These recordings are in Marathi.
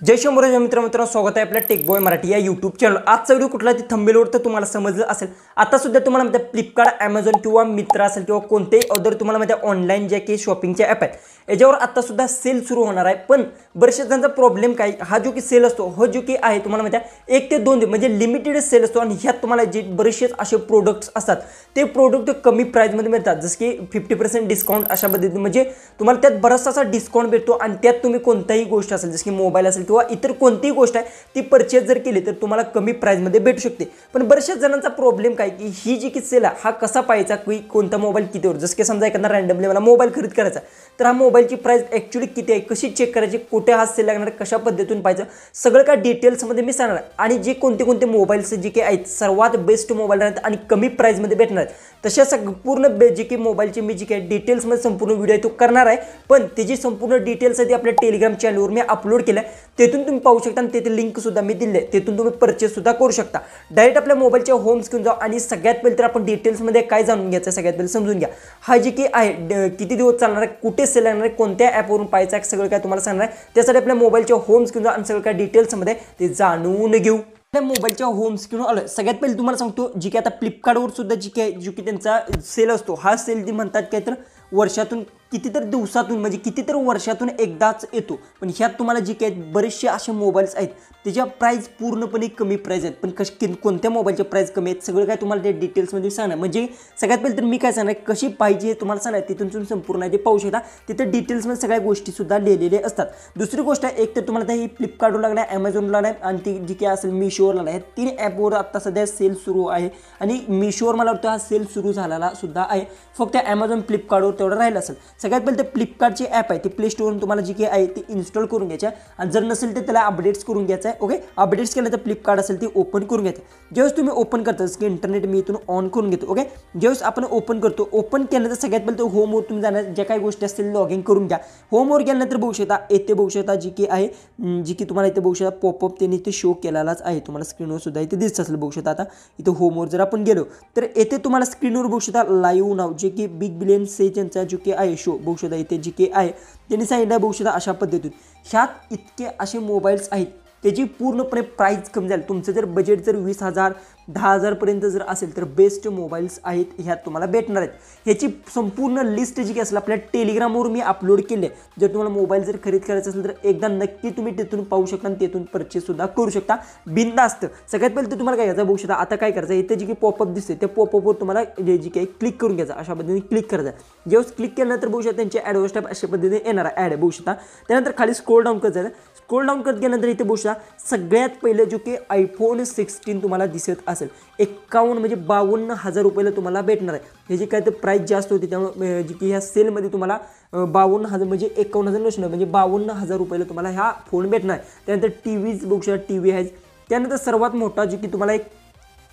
जय शंभूराज मित्र स्वागत आहे आपल्या टेकबॉय मराठी या यूट्यूब चॅनल। आजचा व्हिडिओ कुठला ती थंबनेलवर तर तुम्हाला समजलं असेल। आता सुद्धा तुम्हाला माहिती आहे फ्लिपकार्ट ॲमेझॉन किंवा मित्रा असेल किंवा कोणतेही अदर तुम्हाला माहिती आहे ऑनलाईन जे की शॉपिंगचे ॲप आहेत याच्यावर आता सुद्धा सेल सुरू होणार आहे। पण बरेचसे जणांचा प्रॉब्लेम काय, हा जो की सेल असतो हो जो की आहे तुम्हाला माहिती आहे 1 ते 2 दिवस म्हणजे लिमिटेड सेल असतो आणि ह्यात तुम्हाला जे बरेचसे असे प्रोडक्ट्स असतात ते प्रोडक्ट कमी प्राईजमध्ये मिळतात, जसं की 50% डिस्काउंट अशा पद्धतीने म्हणजे तुम्हाला त्यात बराचसा असा डिस्काउंट भेटतो आणि त्यात तुम्ही कोणताही गोष्ट असेल जसं की मोबाईल असेल किंवा इतर कोणतीही गोष्ट आहे ती परचेस जर केली तर तुम्हाला कमी प्राईजमध्ये भेटू शकते। पण बऱ्याचशा जणांचा प्रॉब्लेम काय की ही जी की सेल आहे हा कसा पाहायचा की कोणता मोबाईल कितीवर, जसं की समजा एखादा रँडमली मला मोबाईल खरेदी करायचा तर हा मोबाईलची प्राइस ॲक्च्युअली किती आहे, कशी चेक करायची, कुठे हा सेल लागणार, कशा पद्धतीने पाहायचं, सगळं काय डिटेल्समध्ये मी सांगणार आहे। आणि जे कोणते कोणते मोबाईल्स जे काही आहेत सर्वात बेस्ट मोबाईल आहेत आणि कमी प्राईजमध्ये भेटणार आहेत तशा संपूर्ण जे की मोबाईलची मी जी काही डिटेल्समध्ये संपूर्ण व्हिडिओ तो करणार आहे। पण त्याची संपूर्ण डिटेल्स आहे ती आपल्या टेलिग्राम चॅनलवर मी अपलोड केलं आहे, तेथून तुम्ही पाहू शकता आणि तेथे लिंक सुद्धा मी दिली आहे, तेथून तुम्ही परचेस सुद्धा करू शकता। डायरेक्ट आपल्या मोबाईलच्या होम स्क्रीन जाऊ आणि सगळ्यात पहिले तर आपण डिटेल्समध्ये काय जाणून घ्यायचं सगळ्यात पहिले समजून घ्या। हा जी की आहे किती दिवस चालणार आहे, कुठे सेल लागणार आहे, कोणत्या ॲपवरून पाहायचं आहे, सगळं काय तुम्हाला सांगणार आहे। त्यासाठी आपल्या मोबाईलच्या होम स्क्रीन जाऊ आणि सगळं काय डिटेल्समध्ये ते जाणून घेऊ। मोबाईलच्या होम स्क्रीनवर आलं सगळ्यात पहिले तुम्हाला सांगतो जी की आता फ्लिपकार्टवर सुद्धा जी काय जो की त्यांचा सेल असतो हा सेल ती म्हणतात काय तर वर्षातून कितीतर दिवसातून म्हणजे कितीतर वर्षातून एकदाच येतो। पण ह्यात तुम्हाला जी काय बरेचसे असे मोबाईल्स आहेत त्याच्या प्राईस पूर्णपणे कमी प्राईस आहेत, पण कोणत्या मोबाईलचे प्राईस कमी आहेत सगळं काय तुम्हाला ते डिटेल्समध्ये सांगणार। म्हणजे सगळ्यात पहिले तर मी काय सांगणार कशी पाहिजे तुम्हाला सांगणार, तिथून तुम्ही संपूर्ण आहे ते पाहू शकता, तिथे डिटेल्समध्ये सगळ्या गोष्टी सुद्धा लिहिलेल्या असतात। दुसरी गोष्ट आहे एक तर तुम्हाला ही फ्लिपकार्टवर लागणार आहे, ॲमेझॉनला लागणार आहे आणि ती जी काय असेल मिशोवर लागणार आहे। 3 ॲपवर आता सध्या सेल सुरू आहे आणि मिशोवर मला वाटतं हा सेल सुरू झालेला सुद्धा आहे, फक्त ॲमेझॉन फ्लिपकार्टवर तेवढं राहिलं असेल। सगळ्यात पहिले तर फ्लिपकार्टची ॲप आहे ती प्ले स्टोरवरून तुम्हाला जी काही आहे ती इन्स्टॉल करून घ्यायची आणि जर नसेल तर त्याला अपडेट्स करून घ्यायचं आहे। ओके, अपडेट्स केलं तर फ्लिपकार्ट असेल ती ओपन करून घ्यायचं। ज्यावेळेस तुम्ही ओपन करता जसं की इंटरनेट मी इथून ऑन करून घेतो। ओके, ज्यावेळेस आपण ओपन करतो, ओपन केल्यानंतर सगळ्यात पहिले तर होमवर तुम्ही जाणार, ज्या काही गोष्टी असतील लॉग इन करून घ्या। होमवर गेल्यानंतर बघू शकता येथे बघू शकता जी की आहे जी की तुम्हाला इथे बघू शकता पॉपअप त्यांनी इथे शो केलेलाच आहे, तुम्हाला स्क्रीनवर सुद्धा इथे दिसत असेल बघू शकता। आता इथे होमवर जर आपण गेलो तर येथे तुम्हाला स्क्रीनवर बघू शकता लाईव्ह नाव जे की बिग बिलियन सेलचा जो की आहे शो बघू शकता इथे जी की आहे त्यांनी सांगितलं बघू शकता अशा पद्धतीने। ह्यात इतके असे मोबाईल्स आहेत त्याची पूर्णपणे प्राईस कमी झाली। तुमचं जर बजेट जर 20,000 10,000 पर्यंत जर असेल तर बेस्ट मोबाईल्स आहेत ह्यात तुम्हाला भेटणार आहेत। ह्याची संपूर्ण लिस्ट जी की असेल आपल्या टेलिग्रामवर मी अपलोड केली आहे। जर तुम्हाला मोबाईल जर खरेदी करायचा असेल तर एकदा नक्की तुम्ही तिथून पाहू शकता आणि तिथून परचेस सुद्धा करू शकता बिनधास्त। सगळ्यात पहिले तर तुम्हाला काय करायचं बघू शकता, आता काय करायचं इथे जी की पॉपअप दिसते त्या पॉपअपवर तुम्हाला जी काही क्लिक करून घ्यायचं, अशा पद्धतीने क्लिक करायचं। जेव्हा क्लिक केल्यानंतर बघू शकता त्यांचे ॲडव्हान्स टॅब अशा पद्धतीने येणार आहे, ॲड बघू शकता। त्यानंतर खाली स्क्रोल डाऊन करायचं, स्क्रोल डाऊन करत गेल्यानंतर इथे बघू शकता सगळ्यात पहिले जो की iPhone 16 तुम्हाला दिसत असेल 51 म्हणजे 52,000 रुपयाला तुम्हाला भेटणार आहे। ह्याची काय तर प्राईस जास्त होती त्यामुळे जी की ह्या सेलमध्ये तुम्हाला 52,000 म्हणजे 51,000 नसणार म्हणजे 52,000 रुपयाला तुम्हाला हा फोन भेटणार आहे। त्यानंतर टीव्हीज बघू शकता टीव्ही आहे। त्यानंतर सर्वात मोठा जो की तुम्हाला एक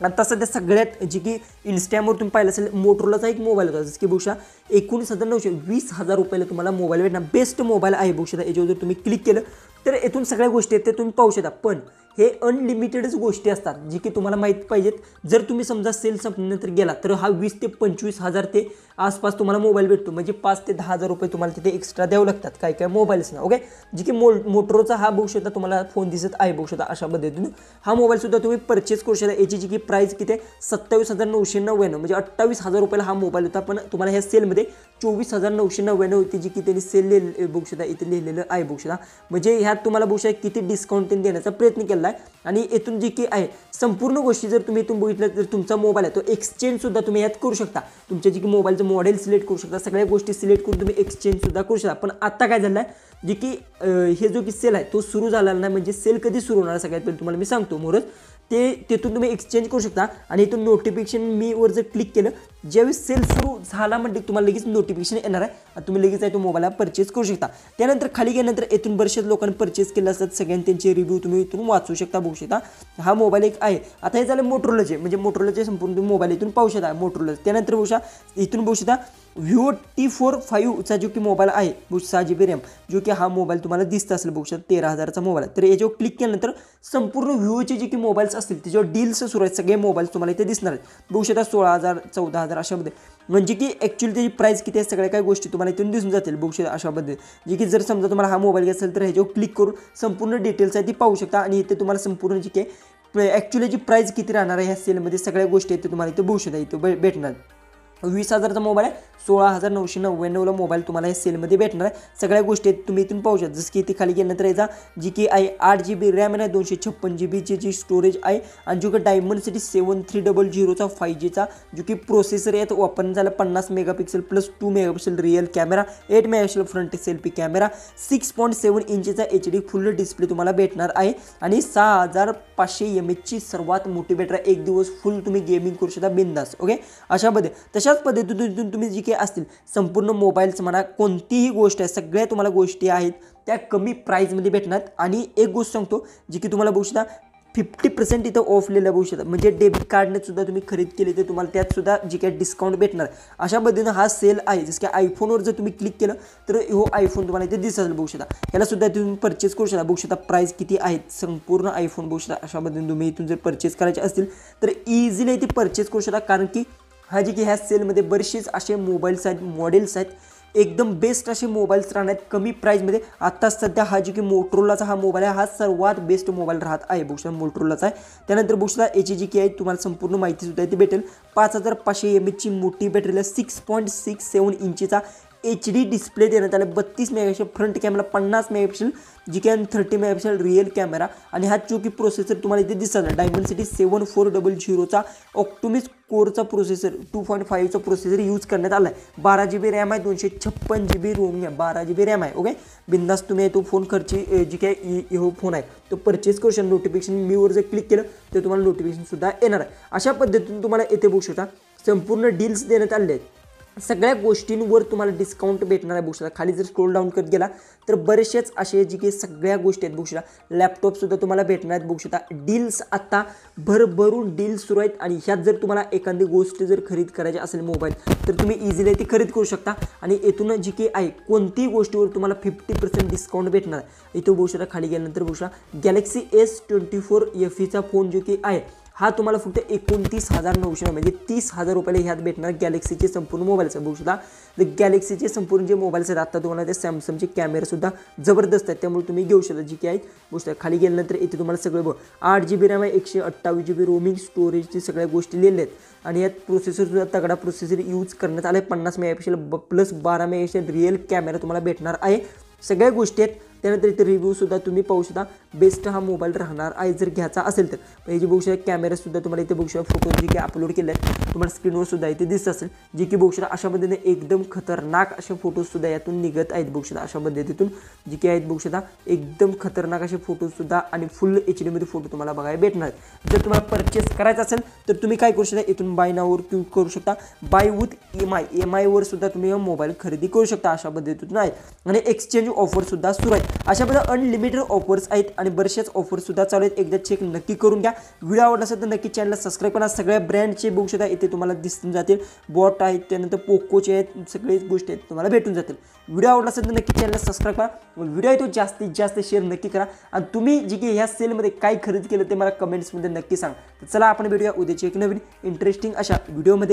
आता सध्या सगळ्यात जी की इन्स्टावर तुम्ही पाहिलं असेल मोटरोलाचा एक मोबाईल होता जसं की बघू शकता 19,900 20,000 रुपयाला तुम्हाला मोबाईल भेटणार, बेस्ट मोबाईल आहे बघू शकता। याच्यावर जर तुम्ही क्लिक केलं तर येथून सगळ्या गोष्टी आहेत ते तुम्ही पाहू शकता। पण हे अनलिमिटेडच गोष्टी असतात जी की तुम्हाला माहीत पाहिजेत। जर तुम्ही समजा सेल संपल्यानंतर गेला तर हा 20 ते 25,000 ते आसपास तुम्हाला मोबाईल भेटतो, म्हणजे 5 ते 10,000 रुपये तुम्हाला तिथे एक्स्ट्रा द्यावं लागतात काय काय मोबाईल्सना। ओके, जी की मोटरोचा हा बघू शकता तुम्हाला फोन दिसत आहे बघू शकता अशा पद्धतीने हा मोबाईल सुद्धा तुम्ही परचेस करू शकता। याची जी की प्राईस किती आहे 27,999 म्हणजे 28,000 रुपयाला हा मोबाईल होता, पण तुम्हाला ह्या सेलमध्ये 24,999 होती जी की त्यांनी सेल बघू शकता इथे लिहिलेलं आहे बघू शकता। म्हणजे ह्यात तुम्हाला बघू शकता किती डिस्काउंट त्यांनी देण्याचा प्रयत्न केला आहे। आणि येथून जी की आहे संपूर्ण गोष्टी जर तुम्ही इथून बघितलं तर तुमचा मोबाईल आहे तो एक्सचेंज सुद्धा तुम्ही यात करू शकता, तुमच्या जी की मोबाईलचं मॉडेल सिलेक्ट करू शकता, सगळ्या गोष्टी सिलेक्ट करून तुम्ही एक्सचेंज सुद्धा करू शकता। पण आता काय झालं आहे जी की हे जो की सेल आहे तो सुरू झालेला नाही, म्हणजे सेल कधी सुरू होणार सगळ्यात पहिले तुम्हाला मी सांगतो मोरच ते तिथून तुम्ही एक्सचेंज करू शकता। आणि इथून नोटिफिकेशन मी वर जर क्लिक केलं ज्यावेळेस सेल सुरू झाला म्हणजे तुम्हाला लगेच नोटिफिकेशन येणार आहे आणि तुम्ही लगेच आहे तो मोबाईल परचेस करू शकता। त्यानंतर खाली गेल्यानंतर इथून बरेचशा लोकांनी परचेस केलं असतात, सगळ्यांनी त्यांचे रिव्ह्यू तुम्ही इथून वाचू शकता बघू शकता। हा मोबाईल एक आहे। आता हे झालं मोटरोलाचे म्हणजे मोटरोलाचे संपूर्ण तुम्ही मोबाईल इथून पाहू शकता मोटरोला। त्यानंतर बघू शकता इथून बघू शकता Vivo T45चा जो की मोबाईल आहे 6 GB रॅम जो की हा मोबाईल तुम्हाला दिसत असेल बघू शकता 13,000चा मोबाईल आहे। तर याच्यावर क्लिक केल्यानंतर संपूर्ण Vivoचे जे की मोबाईल्स असतील त्याच्यावर डील्स सुरू आहेत, सगळे मोबाईल तुम्हाला इथे दिसणार आहेत बघू शकता 16,000 14,000 6,000 अशा मध्ये, म्हणजे की ॲक्च्युअली त्याची प्राईस किती आहे सगळ्या काही गोष्टी तुम्हाला इथून दिसून जातील बघू शकता अशा पद्धतीने. जे की जर समजा तुम्हाला हा मोबाईल घ्यायचा असेल तर ह्याच्यावर क्लिक करून संपूर्ण डिटेल्स आहे ती पाहू शकता आणि इथे तुम्हाला संपूर्ण जी काही ॲक्च्युअली जी प्राईस किती राहणार आहे ह्या सेलमध्ये सगळ्या गोष्टी आहेत ते तुम्हाला इथे बघू शकता. इथे भेटणार 20,000चा मोबाईल आहे, 16,999ला मोबाईल तुम्हाला या सेलमध्ये भेटणार आहे. सगळ्या गोष्टी आहेत तुम्ही इथून पाहू शकता. जसं की इथे खाली गेल्यानंतर याचा जी की आहे 8GB रॅम आहे, 256GB जी स्टोरेज आहे आणि जो की डायमंडसिटी 7300चा 5Gचा जो की प्रोसेसर आहे तो वापरून झाला 50 megapixel plus 2 megapixel real camera, 8 megapixel front selfie camera, 6.7 इंचचा HD फुल डिस्प्ले तुम्हाला भेटणार आहे आणि 6500 mAhची सर्वात मोठी बॅटरी. एक दिवस फुल तुम्ही गेमिंग करू शकता बिंदास. ओके, अशा पद्धती तशाच पद्धतीतून तुम्ही जी काही असतील संपूर्ण मोबाईलचं म्हणा कोणतीही गोष्ट आहे सगळ्या तुम्हाला गोष्टी आहेत त्या कमी प्राईजमध्ये भेटणार. आणि एक गोष्ट सांगतो जी की तुम्हाला बघू शकता 50% इथं ऑफ लिहिलं बघू शकता, म्हणजे डेबिट कार्डने सुद्धा तुम्ही खरेदी केली तर तुम्हाला त्यात सुद्धा जी काही डिस्काउंट भेटणार. अशा पद्धतीनं हा सेल आहे. जसं की आयफोनवर जर तुम्ही क्लिक केलं तर हो आयफोन तुम्हाला इथे दिसेल बघू शकता. याला सुद्धा तुम्ही परचेस करू शकता. बघू शकता प्राईस किती आहेत संपूर्ण आयफोन बघू शकता. अशा पद्धतीने तुम्ही इथून जर परचेस करायचे असतील तर इझिली इथे परचेस करू शकता, कारण की हा जी की ह्या सेलमध्ये बरेचसेच असे मोबाईल्स आहेत, मॉडेल्स आहेत, एकदम बेस्ट असे मोबाईल्स राहणार आहेत कमी प्राईजमध्ये. आता सध्या हा जी की मोटरोलाचा हा मोबाईल आहे हा सर्वात बेस्ट मोबाईल राहत आहे बघू शकता, मोटरोलाचा आहे. त्यानंतर बघू शकता याची जी की आहे तुम्हाला संपूर्ण माहिती सुद्धा इथे भेटेल. 5500 mAhची मोठी बॅटरीला 6.67 इंचचा HD डिस्प्ले देण्यात आला, 32 मेगापिक्सल फ्रंट कॅमेरा, 50 मेगापिक्सल जी की 30 मेगापिक्सल रिअल कॅमेरा आणि हा जो की प्रोसेसर तुम्हाला इथे दिसत आहे डायमंडसिटी 7400चा ऑक्टोमिस कोरचा प्रोसेसर 2.5चा प्रोसेसर यूज करण्यात आला आहे. 12GB रॅम आहे, 256GB रोमिंग आहे, 12GB रॅम आहे. ओके, बिंदास तुम्ही तो फोन खर्ची जी काही हो फोन आहे तो परचेस करू शकता. नोटिफिकेशन मीवर जर क्लिक केलं तर तुम्हाला नोटिफिकेशन सुद्धा येणार आहे. अशा पद्धतीने तुम्हाला येथे बघू शकता संपूर्ण डील्स देण्यात आले आहेत. सगळ्या गोष्टींवर तुम्हाला डिस्काउंट भेटणार आहे बघू शकता. खाली जर स्क्रोल डाऊन करत गेला तर बरेचसेच असे जी काही सगळ्या गोष्टी आहेत बघू शकता. लॅपटॉपसुद्धा तुम्हाला भेटणार आहेत बघू शकता. डील्स आता भरभरून डील्स सुरू आहेत आणि ह्यात जर तुम्हाला एखादी गोष्ट जर खरेदी करायची असेल मोबाईल तर तुम्ही इझिली ती खरेदी करू शकता. आणि येथून जी काही आहे कोणतीही गोष्टीवर तुम्हाला 50% डिस्काउंट भेटणार आहे. इथं बघू शकता खाली गेल्यानंतर बघू शकता गॅलेक्सी S24 FEचा फोन जो की आहे हा तुम्हाला फक्त 29,900 म्हणजे 30,000 रुपयाला ह्यात भेटणार. गॅलेक्सीचे संपूर्ण मोबाईलचं बघू शकता. गॅलेक्सीचे संपूर्ण जे मोबाईल्स आहेत आता तुम्हाला ते सॅमसंगचे कॅमेरासुद्धा जबरदस्त आहेत, त्यामुळे तुम्ही घेऊ शकता जी की आहेत बघू शकता. खाली गेल्यानंतर इथे तुम्हाला सगळं 8GB रॅम आहे, 128GB रोमिंग स्टोरेजची सगळ्या गोष्टी लिहिल्या आहेत आणि यात प्रोसेसरसुद्धा तगडा प्रोसेसर यूज करण्यात आला आहे. 50 megapixel plus 12 megapixel real camera तुम्हाला भेटणार आहे. सगळ्या गोष्टी आहेत. त्यानंतर इथे रिव्ह्यूसुद्धा तुम्ही पाहू शकता. बेस्ट हा मोबाईल राहणार आहे जर घ्यायचा असेल तर. हे बघू शकता कॅमेरासुद्धा तुम्हाला इथे बघू शकता. फोटो जे काही अपलोड केले आहेत तुम्हाला स्क्रीनवर सुद्धा इथे दिसत असेल जे की बघू शकता. अशा पद्धतीने एकदम खतरनाक असे फोटोजसुद्धा यातून निघत आहेत बघू शकता. अशा पद्धतीतून जी काही आहेत बघू शकता एकदम खतरनाक असे फोटोजसुद्धा आणि फुल HD मध्ये फोटो तुम्हाला बघायला भेटणार आहेत. जर तुम्हाला परचेस करायचं असेल तर तुम्ही काय करू शकता, इथून बाय नाववर क्लिक करू शकता. बाय विथ EMI वर सुद्धा तुम्ही मोबाईल खरेदी करू शकता. अशा पद्धतीतून आहेत आणि एक्सचेंज ऑफरसुद्धा सुरू आहेत. अशा पद्धतीने अनलिमिटेड ऑफर्स आहेत आणि बरेचसेच ऑफरसुद्धा चालू आहेत. एकदा चेक नक्की करून घ्या. व्हिडिओ आवडला असेल तर नक्की चॅनलला सबस्क्राईब करा. सगळ्या ब्रँडचे बघू शकता इथे तुम्हाला दिसून जातील. बॉट आहेत, त्यानंतर पोकोचे आहेत, सगळेच गोष्टी आहेत तुम्हाला भेटून जातील. व्हिडिओ आवडला असेल तर नक्की चॅनलला सबस्क्राईब करा. व्हिडिओ आहे तो जास्तीत जास्त शेअर नक्की करा आणि तुम्ही जी की ह्या सेलमध्ये काय खरेदी केलं ते मला कमेंट्समध्ये नक्की सांगा. तर चला आपण भेटूया उद्याची एक नवीन इंटरेस्टिंग अशा व्हिडिओमध्ये.